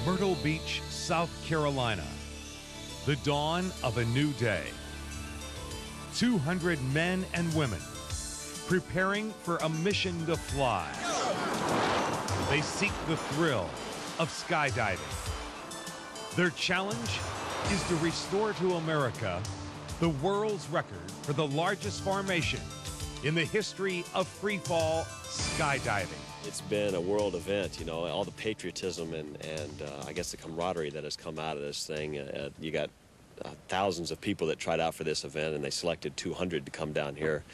Myrtle Beach, South Carolina. The dawn of a new day. 200 men and women preparing for a mission to fly. They seek the thrill of skydiving. Their challenge is to restore to America the world's record for the largest formation in the history of freefall skydiving. It's been a world event, you know, all the patriotism and I guess the camaraderie that has come out of this thing. You got thousands of people that tried out for this event, and they selected 200 to come down here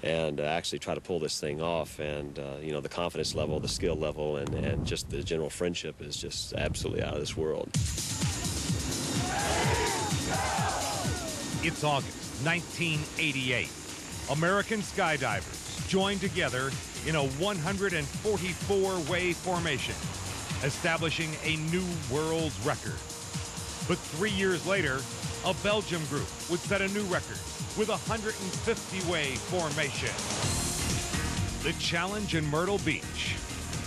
and actually try to pull this thing off. And, you know, the confidence level, the skill level, and just the general friendship is just absolutely out of this world. It's August 1988. American skydivers joined together in a 144-way formation, establishing a new world's record. But 3 years later, a Belgium group would set a new record with a 150-way formation. The challenge in Myrtle Beach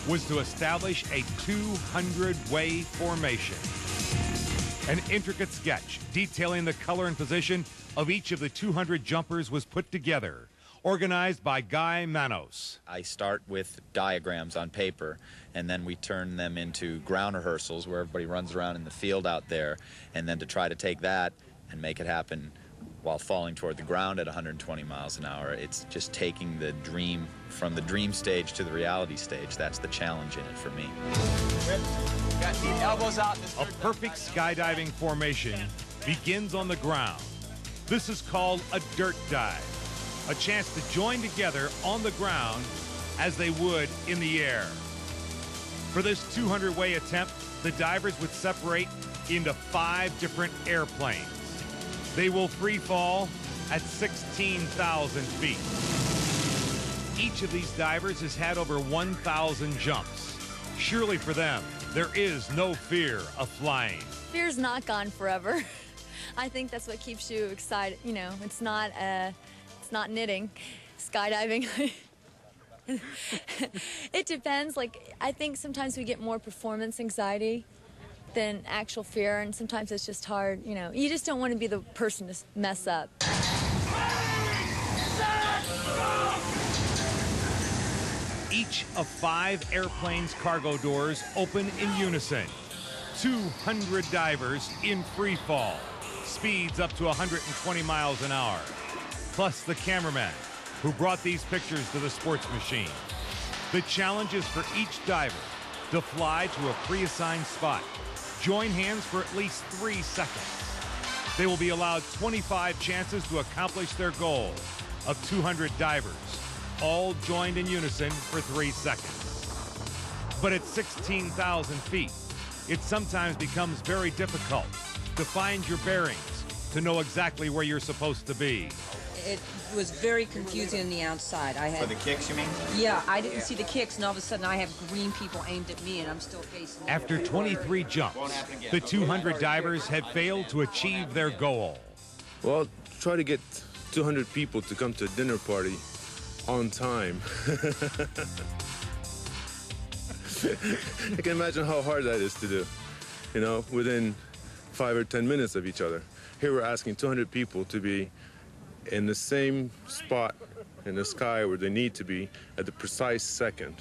was to establish a 200-way formation. An intricate sketch detailing the color and position of each of the 200 jumpers was put together, organized by Guy Manos. I start with diagrams on paper, and then we turn them into ground rehearsals where everybody runs around in the field out there, and then to try to take that and make it happen while falling toward the ground at 120 miles an hour. It's just taking the dream from the dream stage to the reality stage. That's the challenge in it for me. Got the elbows out. A perfect skydiving formation begins on the ground. This is called a dirt dive, a chance to join together on the ground as they would in the air. For this 200-way attempt, the divers would separate into 5 different airplanes. They will free fall at 16,000 feet. Each of these divers has had over 1,000 jumps. Surely for them, there is no fear of flying. Fear's not gone forever. I think that's what keeps you excited. You know, it's not knitting, skydiving. It depends. Like, I think sometimes we get more performance anxiety than actual fear, and sometimes it's just hard. You know, you just don't want to be the person to mess up. Each of 5 airplanes' cargo doors open in unison. 200 divers in free fall. Speeds up to 120 miles an hour. Plus the cameraman who brought these pictures to the sports machine. The challenge is for each diver to fly to a pre-assigned spot. Join hands for at least 3 seconds. They will be allowed 25 chances to accomplish their goal of 200 divers, all joined in unison for 3 seconds. But at 16,000 feet, it sometimes becomes very difficult to find your bearings, to know exactly where you're supposed to be. It was very confusing on the outside. For the kicks, you mean? Yeah, I didn't see the kicks, and all of a sudden I have green people aimed at me, and I'm still facing them. After 23 jumps, the 200 divers had failed to achieve their goal. Well, try to get 200 people to come to a dinner party on time. I can imagine how hard that is to do, you know, within 5 or 10 minutes of each other. Here we're asking 200 people to be in the same spot in the sky where they need to be at the precise second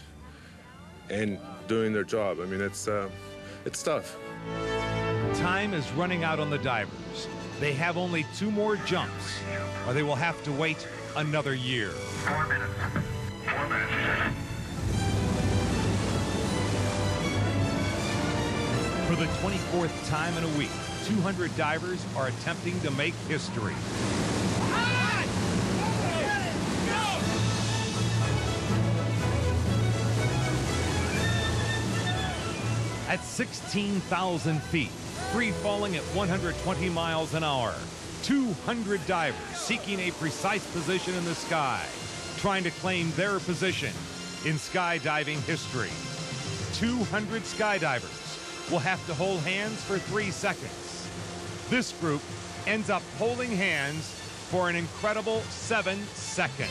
and doing their job. I mean, it's tough. Time is running out on the divers. They have only 2 more jumps, or they will have to wait another year. 4 minutes. 4 minutes. For the 24th time in a week, 200 divers are attempting to make history. At 16,000 feet, free falling at 120 miles an hour, 200 divers seeking a precise position in the sky, trying to claim their position in skydiving history. 200 skydivers will have to hold hands for 3 seconds. This group ends up holding hands for an incredible 7 seconds.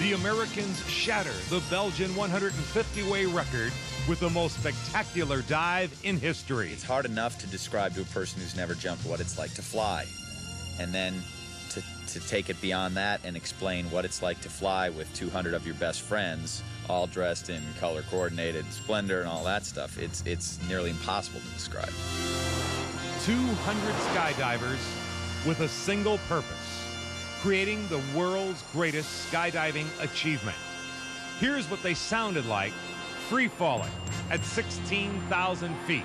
The Americans shatter the Belgian 150-way record with the most spectacular dive in history. It's hard enough to describe to a person who's never jumped what it's like to fly. And then to take it beyond that and explain what it's like to fly with 200 of your best friends, all dressed in color-coordinated splendor and all that stuff, it's nearly impossible to describe. 200 skydivers with a single purpose, creating the world's greatest skydiving achievement. Here's what they sounded like free falling at 16,000 feet.